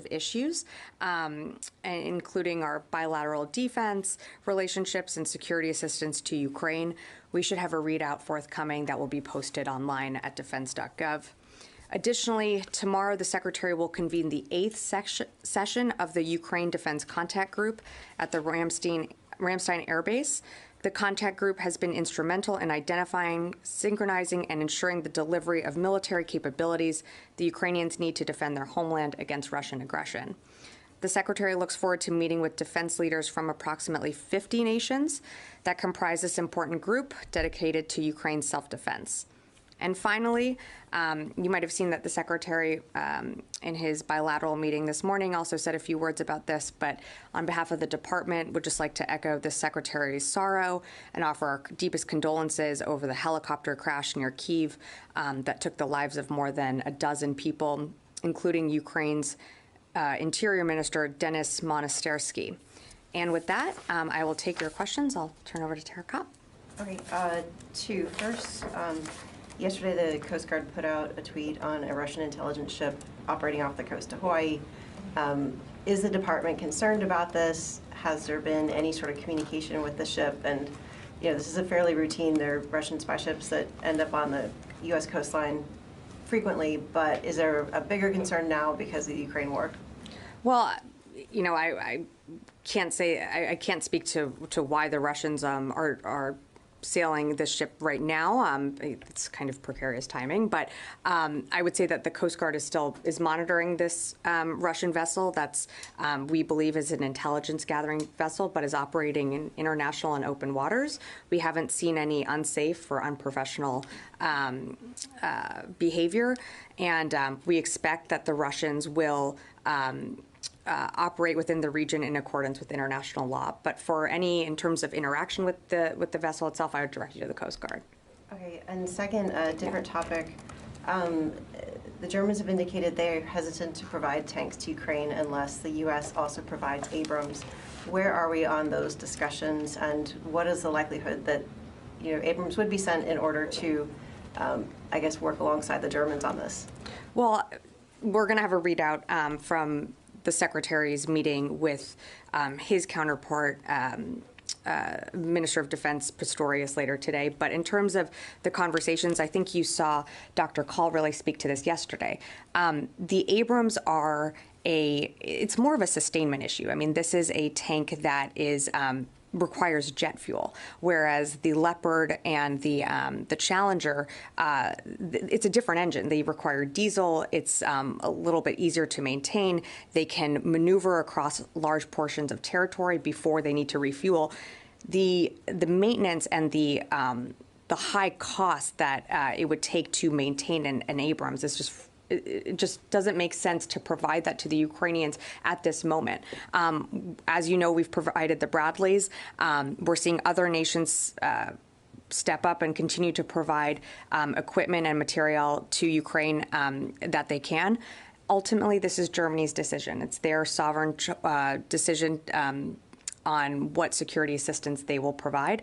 issues, including our bilateral defense relationships and security assistance to Ukraine. We should have a readout forthcoming that will be posted online at defense.gov. Additionally, tomorrow the Secretary will convene the 8th session of the Ukraine Defense Contact Group at the Ramstein Air Base. The contact group has been instrumental in identifying, synchronizing, and ensuring the delivery of military capabilities the Ukrainians need to defend their homeland against Russian aggression. The Secretary looks forward to meeting with defense leaders from approximately 50 nations that comprise this important group dedicated to Ukraine's self-defense. And finally, you might have seen that the Secretary, in his bilateral meeting this morning, also said a few words about this, but on behalf of the Department, would just like to echo the Secretary's sorrow and offer our deepest condolences over the helicopter crash near Kyiv that took the lives of more than a dozen people, including Ukraine's Interior Minister, Denis Monastersky. And with that, I will take your questions. I'll turn over to Tara Kopp. Okay, two. First, yesterday, the Coast Guard put out a tweet on a Russian intelligence ship operating off the coast of Hawaii. Is the department concerned about this? Has there been any sort of communication with the ship? And, you know, this is a fairly routine. There are Russian spy ships that end up on the U.S. coastline frequently, but is there a bigger concern now because of the Ukraine war? Well, you know, I can't say, I can't speak to why the Russians are sailing this ship right now. It's kind of precarious timing, but I would say that the Coast Guard is monitoring this Russian vessel that's we believe is an intelligence gathering vessel, but is operating in international and open waters. We haven't seen any unsafe or unprofessional behavior, and we expect that the Russians will operate within the region in accordance with international law. But for any, in terms of interaction with the vessel itself, I would direct you to the Coast Guard. Okay, and second, a different topic. The Germans have indicated they're hesitant to provide tanks to Ukraine unless the U.S. also provides Abrams. Where are we on those discussions, and what is the likelihood that, you know, Abrams would be sent in order to, I guess, work alongside the Germans on this? Well, we're going to have a readout from the Secretary's meeting with his counterpart, Minister of Defense Pistorius, later today. But in terms of the conversations, I think you saw Dr. Call really speak to this yesterday. The Abrams are it's more of a sustainment issue. I mean, this is a tank that is requires jet fuel, whereas the Leopard and the Challenger, it's a different engine. They require diesel. It's a little bit easier to maintain. They can maneuver across large portions of territory before they need to refuel. The maintenance and the high cost that it would take to maintain an Abrams is just. It just doesn't make sense to provide that to the Ukrainians at this moment. As you know, we've provided the Bradleys. We're seeing other nations step up and continue to provide equipment and material to Ukraine that they can. Ultimately, this is Germany's decision. It's their sovereign decision on what security assistance they will provide.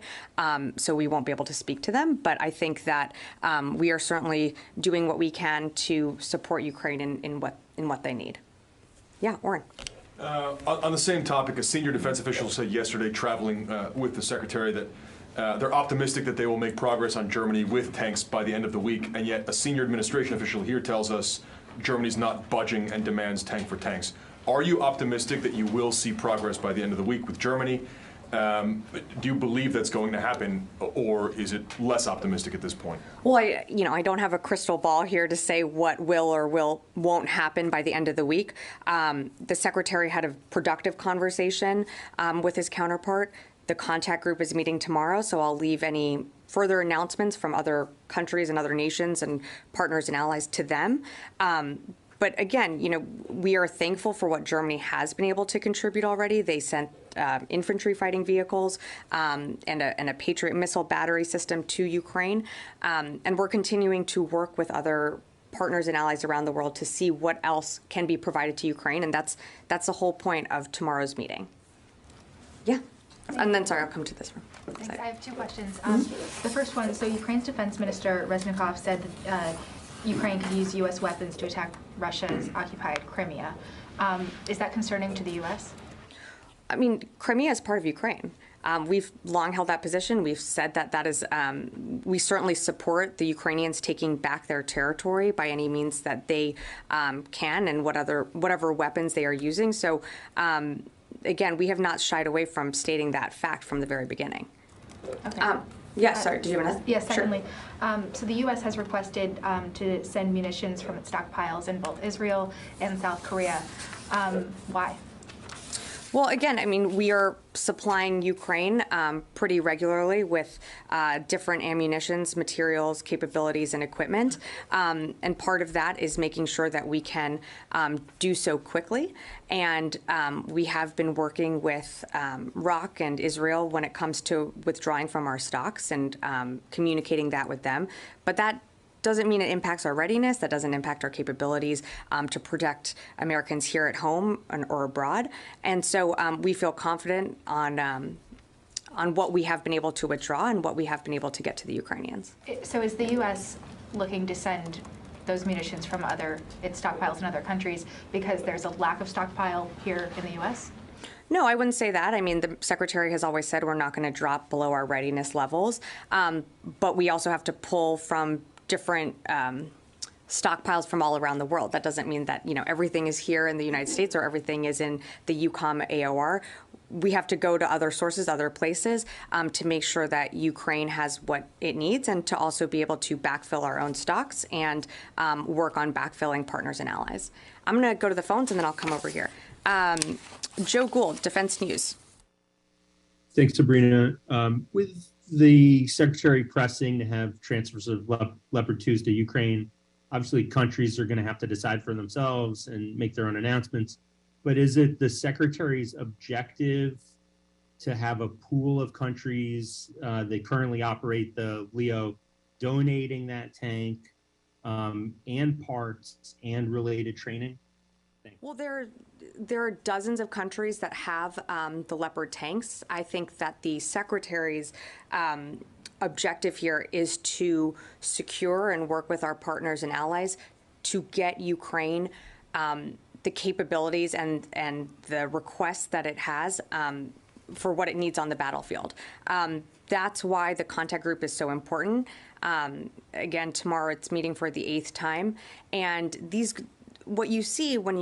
So we won't be able to speak to them. But I think that we are certainly doing what we can to support Ukraine in what they need. Yeah, Oren. On the same topic, a senior defense official said yesterday, traveling with the Secretary, that they're optimistic that they will make progress on Germany with tanks by the end of the week. And yet a senior administration official here tells us Germany's not budging and demands tank for tanks. Are you optimistic that you will see progress by the end of the week with Germany? Do you believe that's going to happen, or is it less optimistic at this point? Well, I don't have a crystal ball here to say what will or won't happen by the end of the week. The Secretary had a productive conversation with his counterpart. The contact group is meeting tomorrow, so I'll leave any further announcements from other countries and other nations and partners and allies to them. But again, we are thankful for what Germany has been able to contribute already. They sent infantry fighting vehicles and a Patriot missile battery system to Ukraine. And we're continuing to work with other partners and allies around the world to see what else can be provided to Ukraine. And that's the whole point of tomorrow's meeting. Yeah. And then, sorry, I'll come to this one. Thanks. I have two questions. The first one, so Ukraine's Defense Minister Reznikov said that Ukraine could use U.S. weapons to attack Russia's occupied Crimea. Is that concerning to the U.S.? I mean, Crimea is part of Ukraine. We've long held that position. We've said that that is, we certainly support the Ukrainians taking back their territory by any means that they can, and whatever weapons they are using. So, again, we have not shied away from stating that fact from the very beginning. Okay. Yeah, sorry, did you want to? Yes, Sure. secondly, so the U.S. has requested to send munitions from its stockpiles in both Israel and South Korea. Why? Well, again, I mean, we are supplying Ukraine pretty regularly with different ammunitions, materials, capabilities, and equipment. And part of that is making sure that we can do so quickly. And we have been working with ROC and Israel when it comes to withdrawing from our stocks and communicating that with them. But that doesn't mean it impacts our readiness. That doesn't impact our capabilities to protect Americans here at home or abroad. And so we feel confident on what we have been able to withdraw and what we have been able to get to the Ukrainians. So is the U.S. looking to send those munitions from its stockpiles in other countries because there's a lack of stockpile here in the U.S.? No, I wouldn't say that. I mean, the Secretary has always said we're not going to drop below our readiness levels, but we also have to pull from different stockpiles from all around the world. That doesn't mean that, everything is here in the United States or everything is in the EUCOM AOR. We have to go to other sources, other places, to make sure that Ukraine has what it needs and to also be able to backfill our own stocks and work on backfilling partners and allies. I'm going to go to the phones and then I'll come over here. Joe Gould, Defense News. Thanks, Sabrina. With the Secretary pressing to have transfers of Leopard 2s to Ukraine, obviously countries are going to have to decide for themselves and make their own announcements. But is it the Secretary's objective to have a pool of countries that currently operate the Leo donating that tank and parts and related training? Thanks. Well, there are dozens of countries that have the Leopard tanks. I think that the Secretary's objective here is to secure and work with our partners and allies to get Ukraine the capabilities and the requests that it has for what it needs on the battlefield. That's why the contact group is so important. Again, tomorrow it's meeting for the 8th time, and what you see when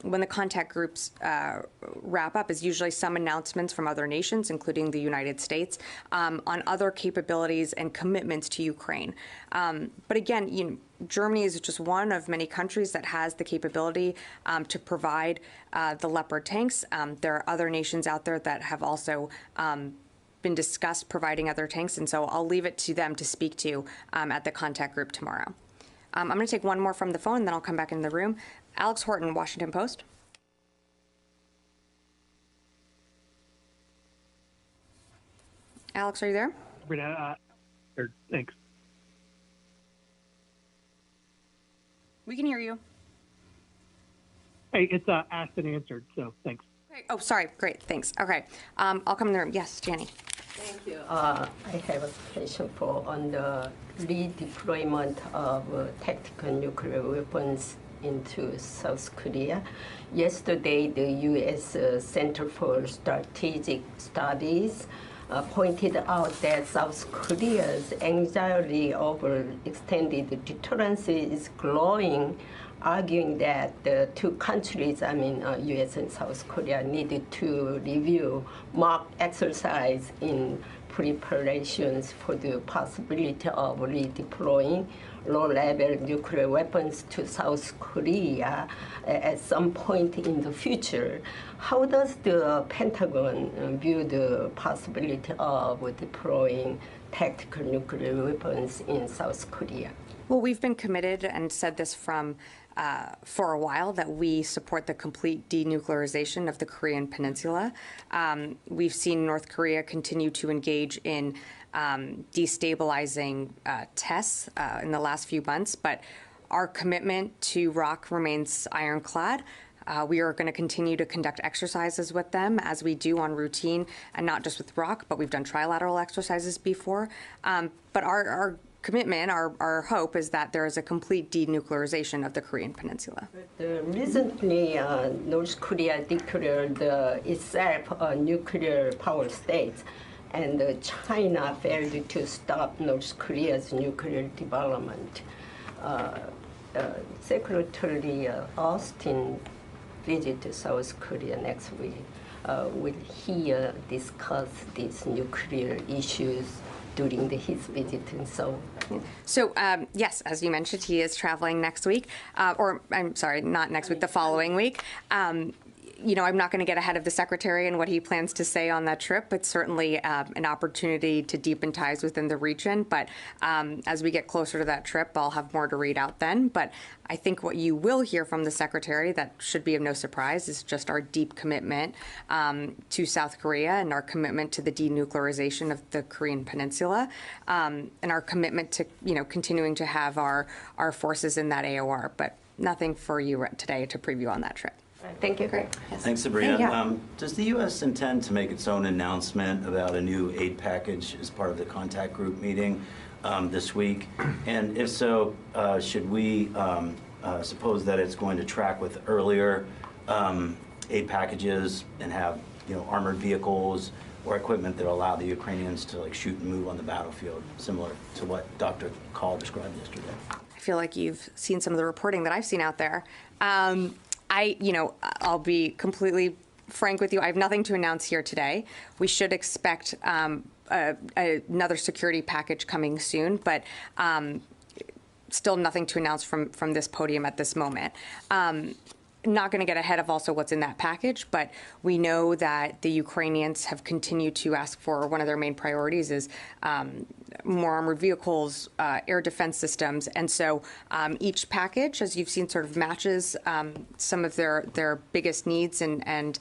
the contact groups wrap up is usually some announcements from other nations, including the United States, on other capabilities and commitments to Ukraine. But again, Germany is just one of many countries that has the capability to provide the Leopard tanks. There are other nations out there that have also been discussed providing other tanks, and so I'll leave it to them to speak to at the contact group tomorrow. I'm going to take one more from the phone, and then I'll come back into the room. Alex Horton, Washington Post. Alex, are you there? Thanks. We can hear you. Hey, it's asked and answered, so thanks. Great. Oh, sorry. Great. Thanks. Okay. I'll come in the room. Yes, Jenny. Thank you. I have a question on the redeployment of tactical nuclear weapons into South Korea. Yesterday, the U.S. Center for Strategic Studies pointed out that South Korea's anxiety over extended deterrence is growing, arguing that the two countries, U.S. and South Korea, needed to review mock exercise in preparations for the possibility of redeploying low-level nuclear weapons to South Korea at some point in the future. How does the Pentagon view the possibility of deploying tactical nuclear weapons in South Korea? Well, we've been committed and said this for a while that we support the complete denuclearization of the Korean Peninsula. We've seen North Korea continue to engage in destabilizing tests in the last few months, but our commitment to ROC remains ironclad. We are going to continue to conduct exercises with them as we do on routine, and not just with ROC, but we've done trilateral exercises before. But our commitment, our hope is that there is a complete denuclearization of the Korean Peninsula. Recently, North Korea declared itself a nuclear power state, and China failed to stop North Korea's nuclear development. Secretary Austin visits South Korea next week. Will he discuss these nuclear issues during his visit in Seoul? So yes, as you mentioned, he is traveling next week, or I'm sorry, not next week, the following week. You know, I'm not going to get ahead of the Secretary and what he plans to say on that trip, but certainly an opportunity to deepen ties within the region. But as we get closer to that trip, I'll have more to read out then. But I think what you will hear from the Secretary, that should be of no surprise, is just our deep commitment to South Korea and our commitment to the denuclearization of the Korean Peninsula, and our commitment to, you know, continuing to have our forces in that AOR. But nothing for you today to preview on that trip. Thank you. Great. Yes. Thanks, Sabrina. Yeah. Does the U.S. intend to make its own announcement about a new aid package as part of the contact group meeting this week? And if so, should we suppose that it's going to track with earlier aid packages and have, you know, armored vehicles or equipment that allow the Ukrainians to like shoot and move on the battlefield, similar to what Dr. Call described yesterday? I feel like you've seen some of the reporting that I've seen out there. I'll be completely frank with you. I have nothing to announce here today. We should expect another security package coming soon, but still nothing to announce from this podium at this moment. Not going to get ahead of also what's in that package, but we know that the Ukrainians have continued to ask for, one of their main priorities is more armored vehicles, air defense systems. And so each package, as you've seen, sort of matches some of their biggest needs and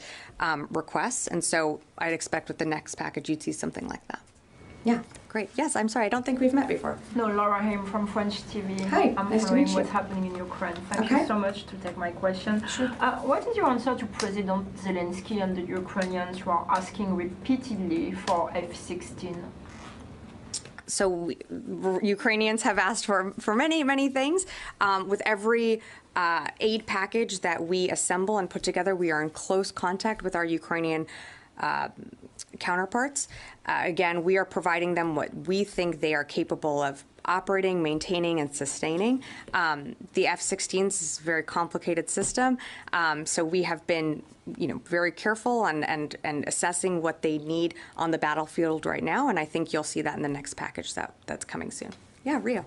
requests. And so I'd expect with the next package, you'd see something like that. Yeah, great. Yes, I'm sorry. I don't think we've met before. No, Laura Haim from French TV. Hi, I'm nice to following meet you. what's happening in Ukraine. Thank Okay. you so much to take my question. Sure. What is your answer to President Zelensky and the Ukrainians who are asking repeatedly for F-16? So Ukrainians have asked for many, many things. With every aid package that we assemble and put together, we are in close contact with our Ukrainian counterparts. Again, we are providing them what we think they are capable of operating, maintaining, and sustaining. The F-16s is a very complicated system, so we have been, very careful and assessing what they need on the battlefield right now, and I think you'll see that in the next package that's coming soon. Yeah, Rio.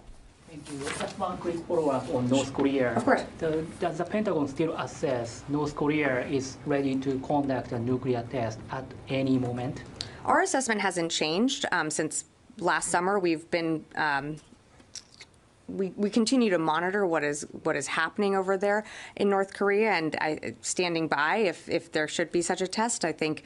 Thank you. Just one quick follow-up on North Korea. Of course. Does the Pentagon still assess North Korea is ready to conduct a nuclear test at any moment? Our assessment hasn't changed since last summer. We've been we continue to monitor what is happening over there in North Korea, and standing by if there should be such a test. I think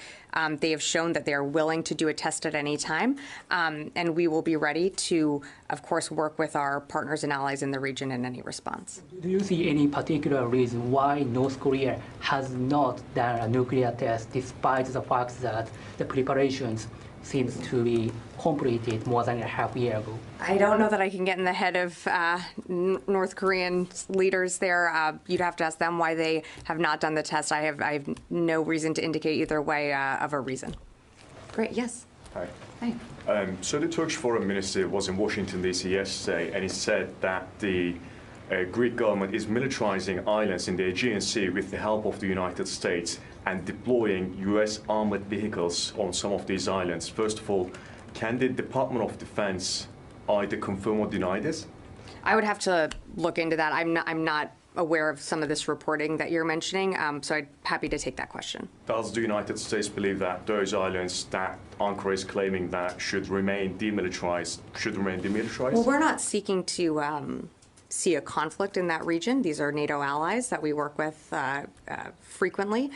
they have shown that they are willing to do a test at any time, and we will be ready to, of course, work with our partners and allies in the region in any response. Do you see any particular reason why North Korea has not done a nuclear test, despite the fact that the preparations seems to be completed more than a half year ago? I don't know that I can get in the head of North Korean leaders there. You'd have to ask them why they have not done the test. I have no reason to indicate either way of a reason. Great, yes. Hi. Hi. So the Turkish foreign minister was in Washington, D.C. yesterday, and he said that the Greek government is militarizing islands in the Aegean Sea with the help of the United States and deploying U.S. armored vehicles on some of these islands. First of all, can the Department of Defense either confirm or deny this? I would have to look into that. I'm not aware of some of this reporting that you're mentioning, so I'm happy to take that question. Does the United States believe that those islands that Ankara is claiming that should remain demilitarized? Well, we're not seeking to see a conflict in that region. These are NATO allies that we work with frequently.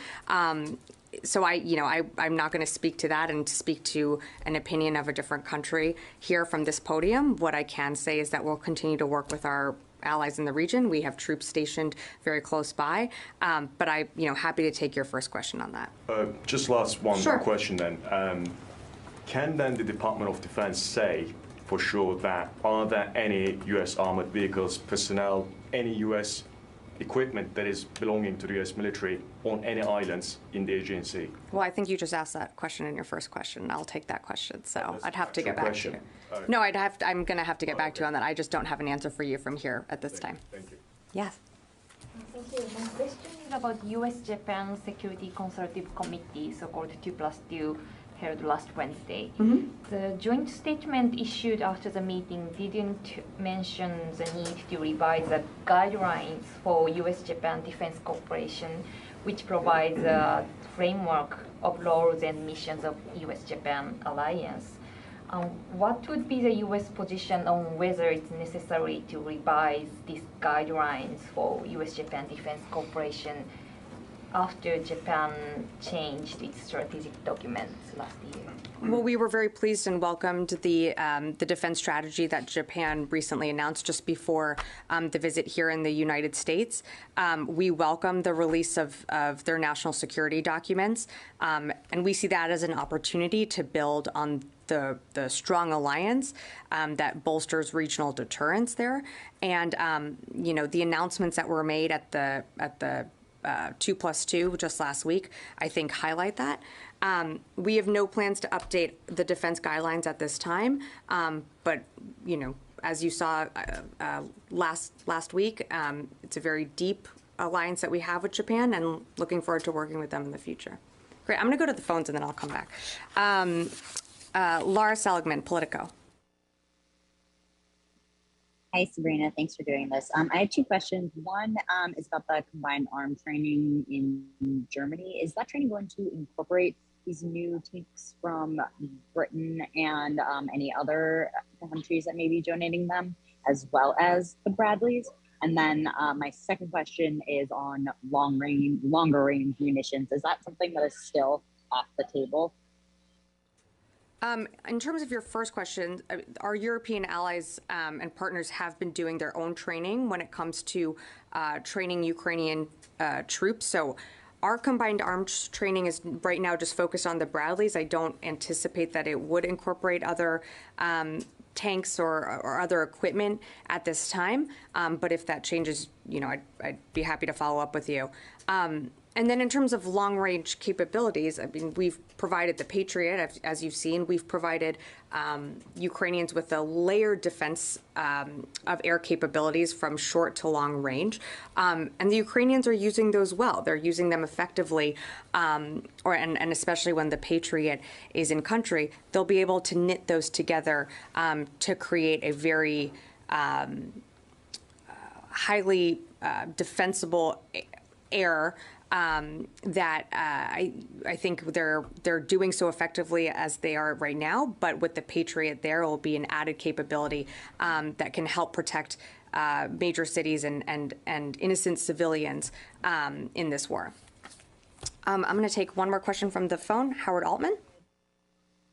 So I'm not going to speak to that and to speak to an opinion of a different country here from this podium. What I can say is that we'll continue to work with our allies in the region. We have troops stationed very close by, but I'm happy to take your first question on that. Just last one Sure. question then. Can then the Department of Defense say for sure that are there any U.S. armored vehicles, personnel, any U.S. equipment that is belonging to the U.S. military on any islands in the Aegean Sea? Well, I think you just asked that question in your first question. I'll take that question, so I'd have to get back to you. Right. No, I'm going to have to get back to you on that. I just don't have an answer for you from here at this time. Thank you. Yes. Thank you. My question is about U.S. Japan Security Consultative Committee, so-called 2+2, held last Wednesday. The joint statement issued after the meeting didn't mention the need to revise the guidelines for U.S. Japan Defense Cooperation, which provides a framework of laws and missions of U.S. Japan alliance. What would be the U.S. position on whether it's necessary to revise these guidelines for U.S. Japan Defense Cooperation after Japan changed its strategic documents last year? Well, we were very pleased and welcomed the defense strategy that Japan recently announced just before the visit here in the United States. We welcome the release of their national security documents, and we see that as an opportunity to build on the strong alliance that bolsters regional deterrence there. And the announcements that were made at the 2+2 just last week, I think highlight that. We have no plans to update the defense guidelines at this time, but as you saw last week, it's a very deep alliance that we have with Japan, and looking forward to working with them in the future. Great. I'm going to go to the phones and then I'll come back. Laura Seligman, Politico. Hi, Sabrina. Thanks for doing this. I have two questions. One is about the combined arms training in Germany. Is that training going to incorporate these new tanks from Britain and any other countries that may be donating them, as well as the Bradleys? And then my second question is on longer range munitions. Is that something that is still off the table? In terms of your first question, our European allies and partners have been doing their own training when it comes to training Ukrainian troops. So our combined arms training is right now just focused on the Bradleys. I don't anticipate that it would incorporate other tanks or other equipment at this time. But if that changes, I'd be happy to follow up with you. And then in terms of long-range capabilities, I mean, we've provided the Patriot, as you've seen. We've provided Ukrainians with a layered defense of air capabilities from short to long range. And the Ukrainians are using those well. They're using them effectively, and especially when the Patriot is in country, they'll be able to knit those together to create a very highly defensible air that I think they're doing so effectively as they are right now. But with the Patriot, there will be an added capability that can help protect major cities and innocent civilians in this war. I'm going to take one more question from the phone. Howard Altman.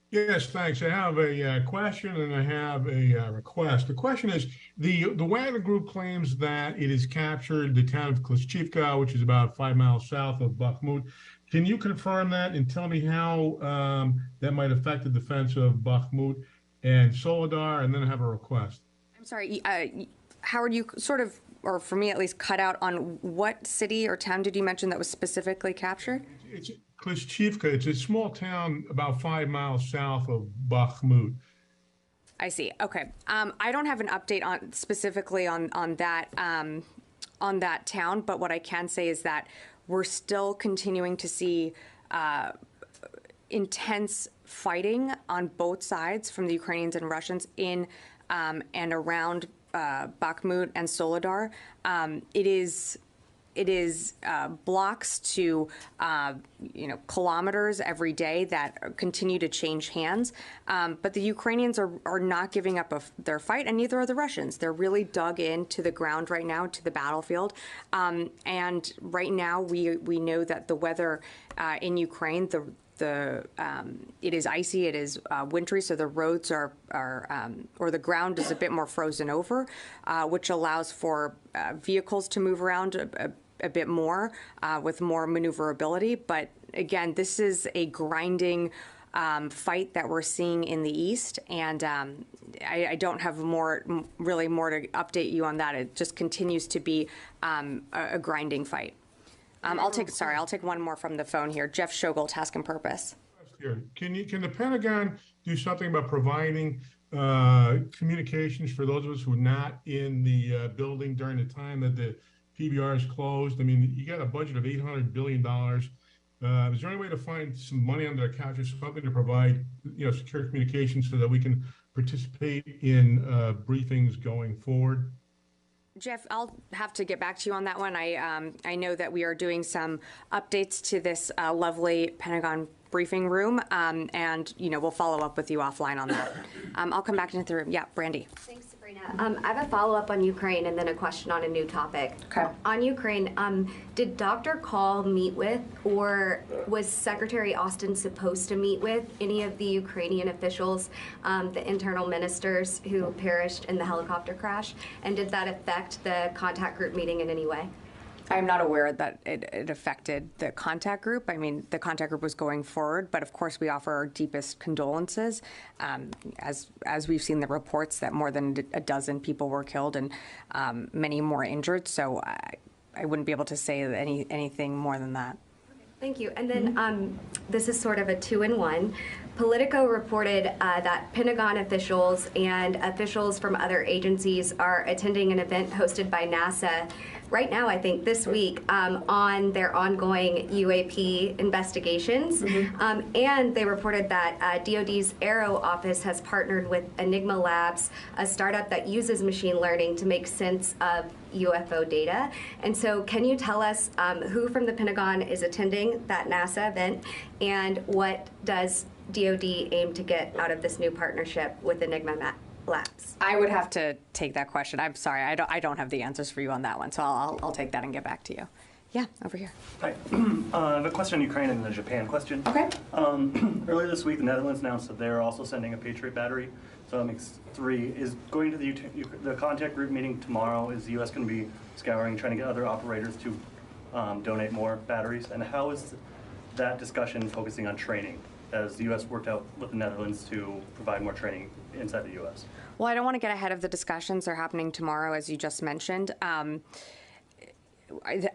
Yes, thanks. I have a question and I have a request. The question is, the Wagner Group claims that it has captured the town of Klishchivka, which is about 5 miles south of Bakhmut. Can you confirm that and tell me how that might affect the defense of Bakhmut and Soledar? And then I have a request. I'm sorry, Howard, you sort of, or for me at least, cut out on what city or town did you mention that was specifically captured? It's Klishchivka. It's a small town about 5 miles south of Bakhmut. I see. Okay. I don't have an update on specifically on that town, but what I can say is that we're still continuing to see intense fighting on both sides from the Ukrainians and Russians in and around Bakhmut and Soledar. It is blocks to kilometers every day that continue to change hands. But the Ukrainians are not giving up their fight, and neither are the Russians. They're really dug into the ground right now, to the battlefield. And right now, we know that the weather in Ukraine, it is icy, it is wintry, so the roads or the ground is a bit more frozen over, which allows for vehicles to move around a bit more with more maneuverability. But again, this is a grinding fight that we're seeing in the east, and I don't have really more to update you on that. It just continues to be a grinding fight. I'll take one more from the phone here. Jeff Shogel, Task and Purpose. Here, can the Pentagon do something about providing communications for those of us who are not in the building during the time that the PBR is closed? I mean, you got a budget of $800 billion. Is there any way to find some money under the couch or something to provide, secure communications so that we can participate in briefings going forward? Jeff, I'll have to get back to you on that one. I know that we are doing some updates to this lovely Pentagon briefing room, and we'll follow up with you offline on that. I'll come back into the room. Yeah, Brandy. Thanks, Sabrina. I have a follow-up on Ukraine and then a question on a new topic. Okay. On Ukraine, did Dr. Call meet with, or was Secretary Austin supposed to meet with any of the Ukrainian officials, the internal ministers who perished in the helicopter crash? And did that affect the contact group meeting in any way? I'm not aware that it affected the contact group. I mean, the contact group was going forward, but of course we offer our deepest condolences. As we've seen the reports that more than a dozen people were killed and many more injured, so I wouldn't be able to say anything more than that. Thank you. And then this is sort of a two-in-one. Politico reported that Pentagon officials and officials from other agencies are attending an event hosted by NASA right now, I think this week, on their ongoing UAP investigations. And they reported that DoD's Aero office has partnered with Enigma Labs, a startup that uses machine learning to make sense of UFO data. And so can you tell us who from the Pentagon is attending that NASA event, and what does DoD aim to get out of this new partnership with Enigma Labs? I would have to take that question. I'm sorry, I don't have the answers for you on that one, so I'll take that and get back to you. Yeah, over here. Hi. I have a question on Ukraine and a Japan question. Okay. Earlier this week, the Netherlands announced that they're also sending a Patriot battery, so that makes 3. Is going to the contact group meeting tomorrow, is the U.S. going to be scouring, trying to get other operators to donate more batteries? And how is that discussion focusing on training, as the U.S. worked out with the Netherlands to provide more training inside the U.S.? Well, I don't want to get ahead of the discussions. They're happening tomorrow, as you just mentioned. I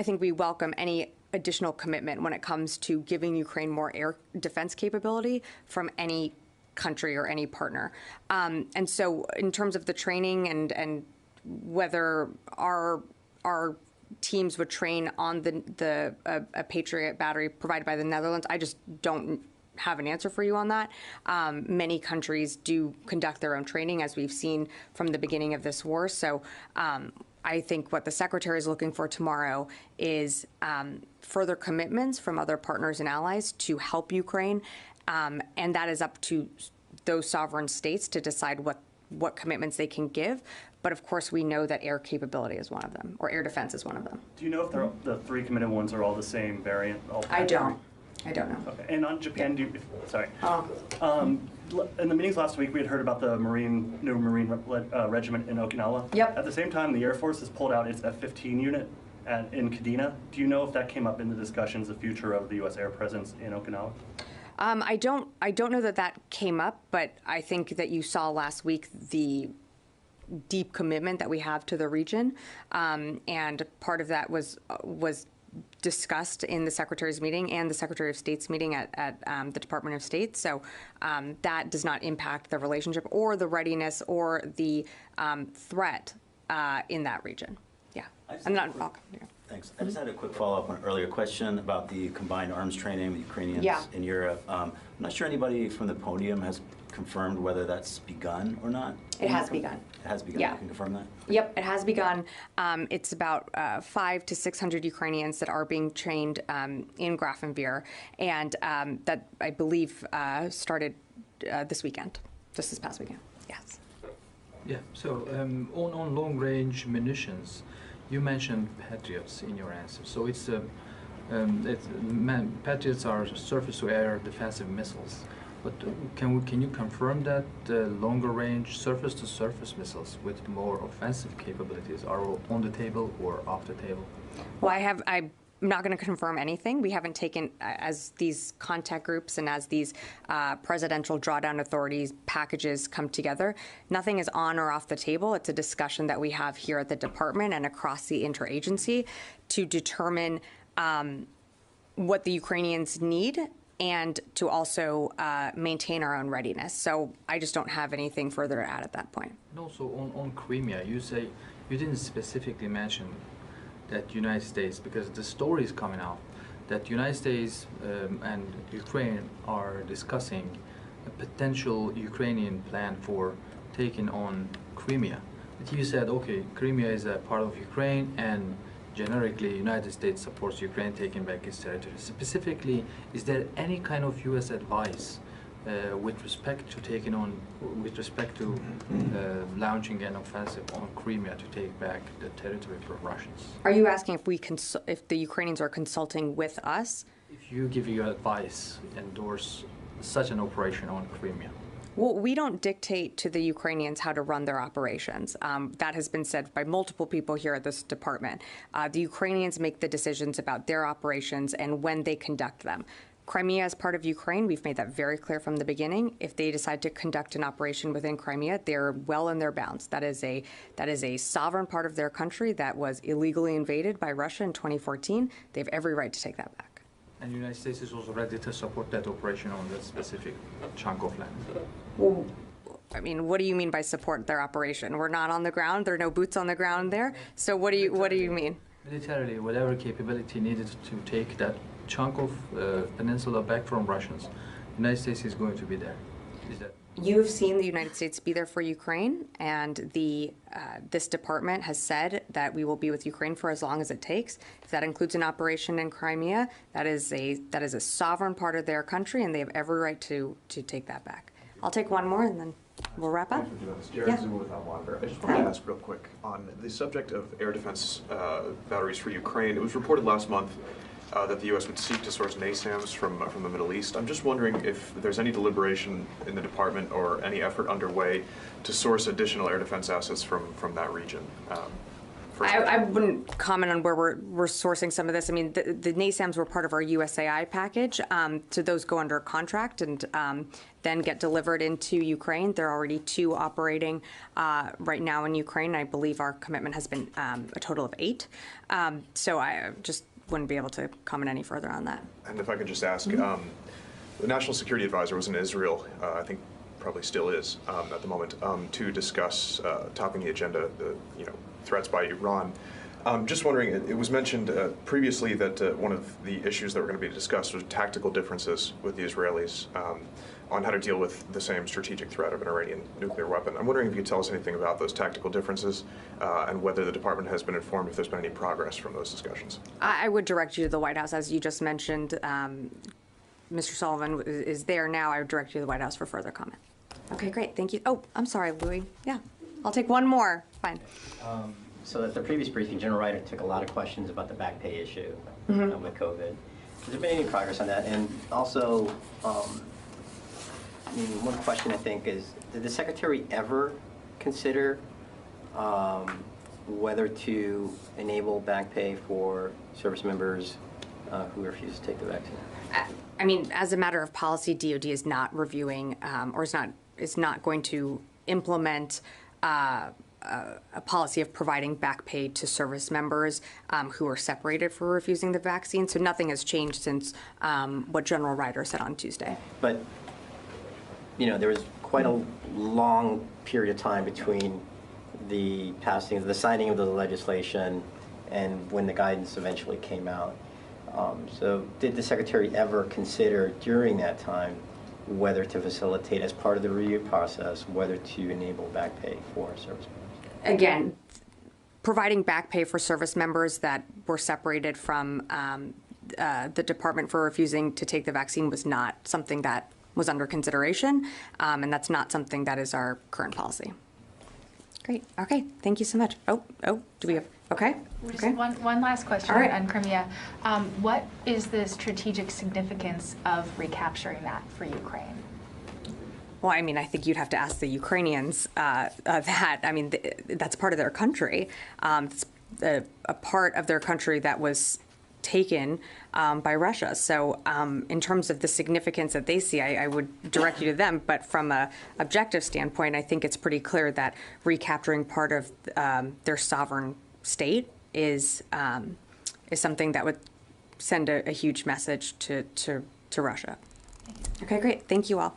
think we welcome any additional commitment when it comes to giving Ukraine more air defense capability from any country or any partner. And so in terms of the training and whether our teams would train on a Patriot battery provided by the Netherlands, I just don't have an answer for you on that. Many countries do conduct their own training, as we've seen from the beginning of this war. So I think what the Secretary is looking for tomorrow is further commitments from other partners and allies to help Ukraine, and that is up to those sovereign states to decide what commitments they can give. But of course, we know that air capability is one of them, or air defense is one of them. Do you know if the 3 committed ones are all the same variant? I don't know. Okay. And on Japan, in the meetings last week, we had heard about the new Marine regiment in Okinawa. Yep. At the same time, the Air Force has pulled out its F-15 unit in Kadena. Do you know if that came up in the discussions, the future of the U.S. air presence in Okinawa? I don't know that came up, but I think that you saw last week the deep commitment that we have to the region, and part of that was discussed in the Secretary's meeting and the Secretary of State's meeting at the Department of State. So that does not impact the relationship or the readiness or the threat in that region. Yeah. Thanks. I just had a quick follow-up on an earlier question about the combined arms training with Ukrainians in Europe. I'm not sure anybody from the podium has confirmed whether that's begun or not. It has begun. It has begun. Yeah. You can confirm that? Yep, it has begun. It's about 500 to 600 Ukrainians that are being trained in Grafenwehr, and that I believe started this weekend, just this past weekend. Yes. Yeah. So on long-range munitions, you mentioned Patriots in your answer. So Patriots are surface-to-air defensive missiles. But can you confirm that longer-range surface-to-surface missiles with more offensive capabilities are on the table or off the table? Well, I not going to confirm anything. We haven't taken, as these contact groups and as these presidential drawdown authorities packages come together, nothing is on or off the table. It's a discussion that we have here at the department and across the interagency to determine what the Ukrainians need and to also maintain our own readiness. So I just don't have anything further to add at that point. And also on Crimea, you say you didn't specifically mention that United States, because the story is coming out that United States and Ukraine are discussing a potential Ukrainian plan for taking on Crimea. But you said, okay, Crimea is a part of Ukraine, and generically United States supports Ukraine taking back its territory. Specifically, is there any kind of U.S. advice with respect to launching an offensive on Crimea to take back the territory from Russians? Are you asking if the Ukrainians are consulting with us? If you give your advice, endorse such an operation on Crimea? Well, we don't dictate to the Ukrainians how to run their operations. That has been said by multiple people here at this department. The Ukrainians make the decisions about their operations and when they conduct them. Crimea is part of Ukraine. We've made that very clear from the beginning. If they decide to conduct an operation within Crimea, they're well in their bounds. That is a sovereign part of their country that was illegally invaded by Russia in 2014. They have every right to take that back. And the United States is also ready to support that operation on that specific chunk of land. Well, I mean, what do you mean by support their operation? We're not on the ground. There are no boots on the ground there. So what do you mean? Militarily, whatever capability needed to take that chunk of peninsula back from Russians, the United States is going to be there. Is that? You have seen the United States be there for Ukraine, and this department has said that we will be with Ukraine for as long as it takes. If that includes an operation in Crimea, that is a sovereign part of their country, and they have every right to take that back. I'll take one more, and then we'll wrap up. Jared Zuma with Monitor. I just wanted to ask real quick on the subject of air defense batteries for Ukraine. It was reported last month that the U.S. would seek to source NASAMS from the Middle East. I'm just wondering if there's any deliberation in the department or any effort underway to source additional air defense assets from that region. I wouldn't comment on where we're sourcing some of this. I mean, the NASAMS were part of our USAI package, so those go under contract and then get delivered into Ukraine. There are already 2 operating right now in Ukraine. I believe our commitment has been a total of 8. So I just wouldn't be able to comment any further on that. And if I could just ask, the National Security Advisor was in Israel, I think probably still is at the moment, to discuss topping the agenda, the threats by Iran. Just wondering, it was mentioned previously that one of the issues that were going to be discussed was tactical differences with the Israelis on how to deal with the same strategic threat of an Iranian nuclear weapon. I'm wondering if you could tell us anything about those tactical differences and whether the department has been informed if there's been any progress from those discussions. I would direct you to the White House, as you just mentioned. Mr. Sullivan is there now. I would direct you to the White House for further comment. Okay, great. Thank you. Oh, I'm sorry, Louis. Yeah, I'll take one more. Fine. So at the previous briefing, General Ryder took a lot of questions about the back pay issue with COVID. Has there been any progress on that? And also, one question I think is, did the Secretary ever consider whether to enable back pay for service members who refuse to take the vaccine? I mean, as a matter of policy, DoD is not reviewing or is not going to implement a policy of providing back pay to service members who are separated for refusing the vaccine. So nothing has changed since what General Ryder said on Tuesday. But, there was quite a long period of time between the signing of the legislation and when the guidance eventually came out. So did the Secretary ever consider during that time whether to facilitate, as part of the review process, whether to enable back pay for service members? Again, providing back pay for service members that were separated from the department for refusing to take the vaccine was not something that was under consideration, and that's not something that is our current policy. Great. Okay. Thank you so much. Oh, do we have? Okay. Just one last question on Crimea. What is the strategic significance of recapturing that for Ukraine? Well, I mean, I think you'd have to ask the Ukrainians that. I mean, that's part of their country. It's a part of their country that was taken by Russia. So in terms of the significance that they see, I would direct you to them. But from an objective standpoint, I think it's pretty clear that recapturing part of their sovereign state is something that would send a huge message to Russia. Okay, great. Thank you all.